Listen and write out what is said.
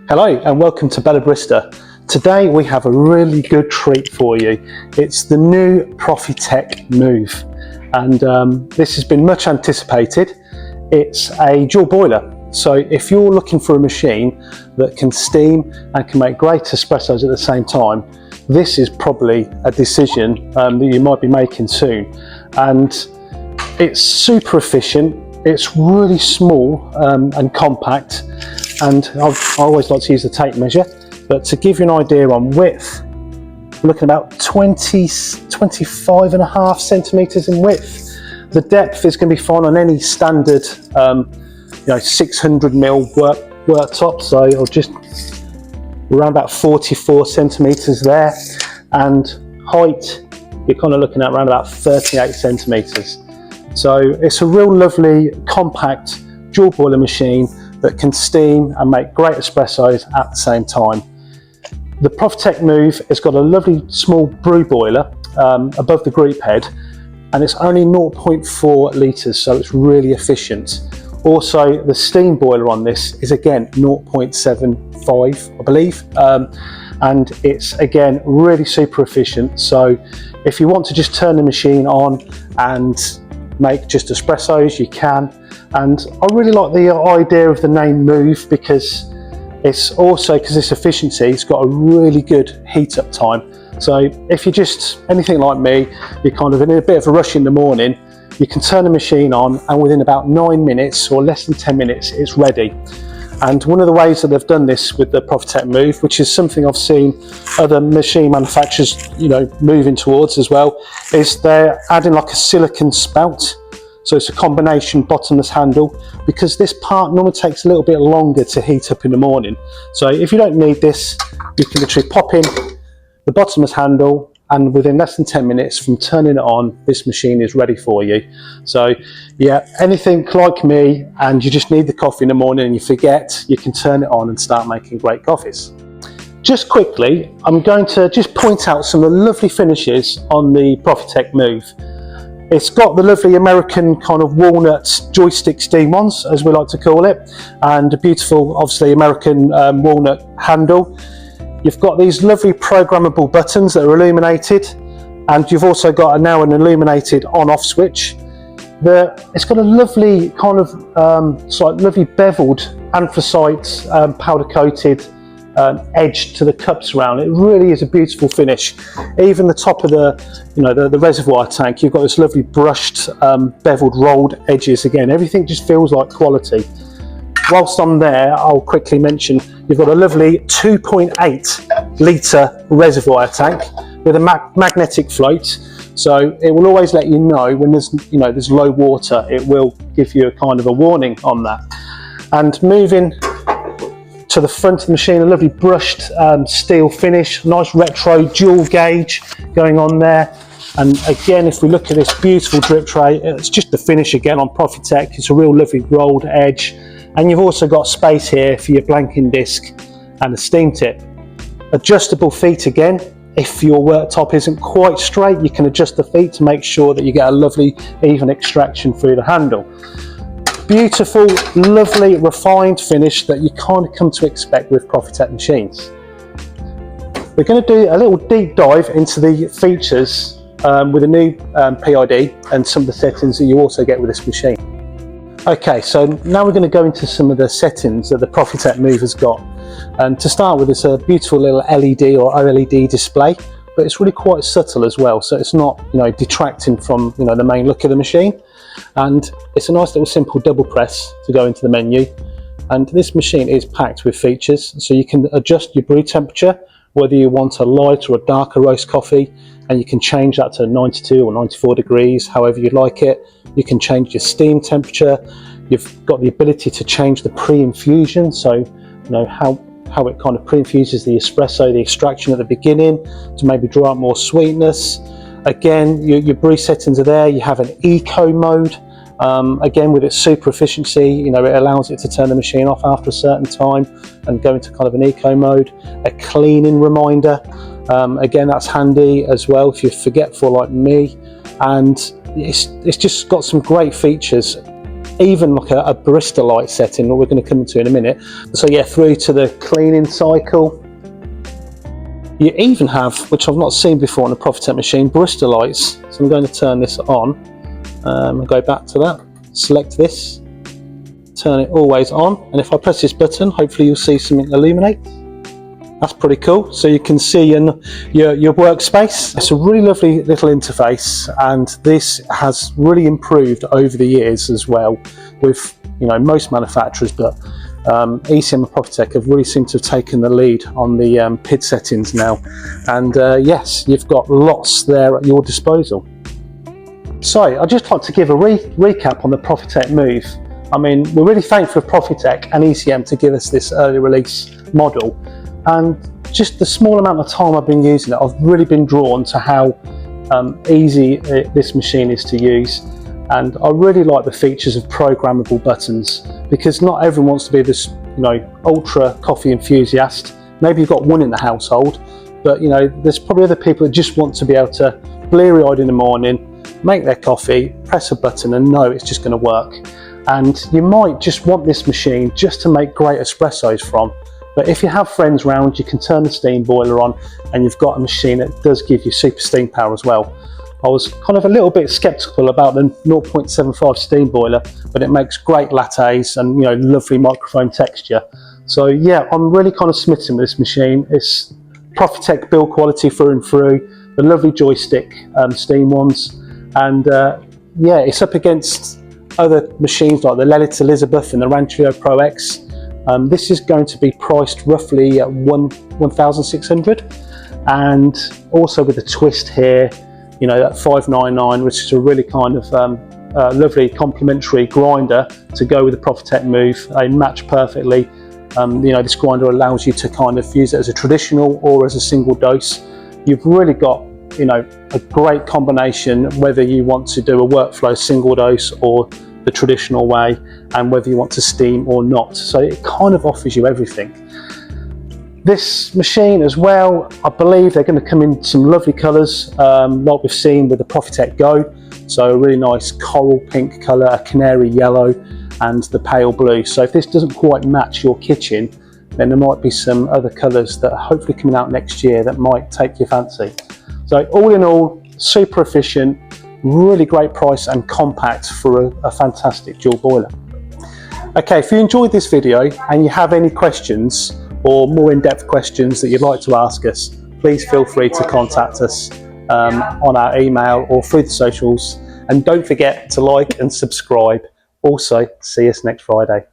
Hello and welcome to Bella Barista. Today we have a really good treat for you. It's the new Profitec Move, and this has been much anticipated. It's a dual boiler, so if you're looking for a machine that can steam and can make great espressos at the same time, this is probably a decision that you might be making soon. And it's super efficient, it's really small and compact, and I always like to use the tape measure, but to give you an idea on width, we're looking at about 25.5 centimetres in width. The depth is going to be fine on any standard 600mm worktop, so I'll just around about 44 centimetres there, and height you're kind of looking at around about 38 centimetres. So it's a real lovely compact dual boiler machine that can steam and make great espressos at the same time. The Profitec Move has got a lovely small brew boiler above the group head, and it's only 0.4 litres, so it's really efficient. Also, the steam boiler on this is again 0.75, I believe, and it's again really super efficient. So if you want to just turn the machine on and make just espressos, you can. And I really like the idea of the name Move, because it's also, because this efficiency, it's got a really good heat up time. So if you're just anything like me, you're kind of in a bit of a rush in the morning, you can turn the machine on and within about 9 minutes or less than 10 minutes it's ready. And one of the ways that they've done this with the Profitec Move, which is something I've seen other machine manufacturers moving towards as well, is they're adding like a silicone spout. So it's a combination bottomless handle, because this part normally takes a little bit longer to heat up in the morning. So if you don't need this, you can literally pop in the bottomless handle, and within less than 10 minutes from turning it on, this machine is ready for you. So yeah, anything like me and you just need the coffee in the morning and you forget, you can turn it on and start making great coffees. Just quickly, I'm going to just point out some of the lovely finishes on the Profitec Move. It's got the lovely American kind of walnut joystick steam ones, as we like to call it, and a beautiful, obviously, American walnut handle. You've got these lovely programmable buttons that are illuminated, and you've also got now an illuminated on-off switch. It's got a lovely kind of lovely beveled anthracite powder-coated edge to the cups around. It really is a beautiful finish. Even the top of the reservoir tank, you've got this lovely brushed, beveled, rolled edges. Again, everything just feels like quality. Whilst I'm there, I'll quickly mention you've got a lovely 2.8 litre reservoir tank with a magnetic float. So it will always let you know when there's low water. It will give you a kind of a warning on that. And moving to the front of the machine, a lovely brushed steel finish, nice retro dual gauge going on there. And again, if we look at this beautiful drip tray, it's just the finish again on Profitec. It's a real lovely rolled edge. And you've also got space here for your blanking disc and a steam tip. Adjustable feet again. If your worktop isn't quite straight, you can adjust the feet to make sure that you get a lovely even extraction through the handle. Beautiful, lovely, refined finish that you kind of come to expect with Profitec machines. We're going to do a little deep dive into the features with a new PID and some of the settings that you also get with this machine. Okay, so now we're going to go into some of the settings that the Profitec Move has got. And to start with, it's a beautiful little LED or OLED display, but it's really quite subtle as well, so it's not detracting from the main look of the machine. And it's a nice little simple double press to go into the menu. And this machine is packed with features, so you can adjust your brew temperature, whether you want a light or a darker roast coffee, and you can change that to 92 or 94 degrees, however you'd like it. You can change your steam temperature. You've got the ability to change the pre-infusion, so how it kind of pre-infuses the espresso, the extraction at the beginning, to maybe draw out more sweetness. Again, your brew settings are there. You have an eco mode. Again, with its super efficiency, it allows it to turn the machine off after a certain time and go into kind of an eco mode. A cleaning reminder. Again, that's handy as well if you're forgetful like me. And it's just got some great features. even like a barista light setting that we're going to come into in a minute. So yeah, through to the cleaning cycle. You even have, which I've not seen before on a Profitec machine, barista lights. So I'm going to turn this on and go back to that. Select this, turn it always on, and if I press this button, hopefully you'll see something illuminate. That's pretty cool. So you can see your workspace. It's a really lovely little interface, and this has really improved over the years as well with, you know, most manufacturers, but ECM and Profitec have really seemed to have taken the lead on the PID settings now. And yes, you've got lots there at your disposal. So I'd just like to give a recap on the Profitec Move. I mean, we're really thankful for Profitec and ECM to give us this early release model. And just the small amount of time I've been using it, I've really been drawn to how easy this machine is to use. And I really like the features of programmable buttons, because not everyone wants to be this, you know, ultra coffee enthusiast. Maybe you've got one in the household, but you know, there's probably other people that just want to be able to bleary-eyed in the morning, make their coffee, press a button and know it's just going to work. And you might just want this machine just to make great espressos from. But if you have friends round, you can turn the steam boiler on and you've got a machine that does give you super steam power as well. I was kind of a little bit skeptical about the 0.75 steam boiler, but it makes great lattes and, you know, lovely microphone texture. So yeah, I'm really kind of smitten with this machine. It's Profitec build quality through and through, the lovely joystick steam ones, and yeah, it's up against other machines like the Lilith Elizabeth and the Ranchio Pro X. This is going to be priced roughly at 1,600, and also with a twist here, you know, that 599, which is a really kind of lovely complementary grinder to go with the Profitec Move. They match perfectly. You know, this grinder allows you to kind of use it as a traditional or as a single dose. You've really got, you know, a great combination, whether you want to do a workflow single dose or the traditional way, and whether you want to steam or not. So it kind of offers you everything. This machine as well, I believe they're going to come in some lovely colours, like we've seen with the Profitec Go. So a really nice coral pink colour, a canary yellow, and the pale blue. So if this doesn't quite match your kitchen, then there might be some other colours that are hopefully coming out next year that might take your fancy. So all in all, super efficient, really great price and compact for a fantastic dual boiler. Okay, if you enjoyed this video and you have any questions or more in-depth questions that you'd like to ask us, please feel free to contact us on our email or through the socials. And don't forget to like and subscribe. Also, see us next Friday.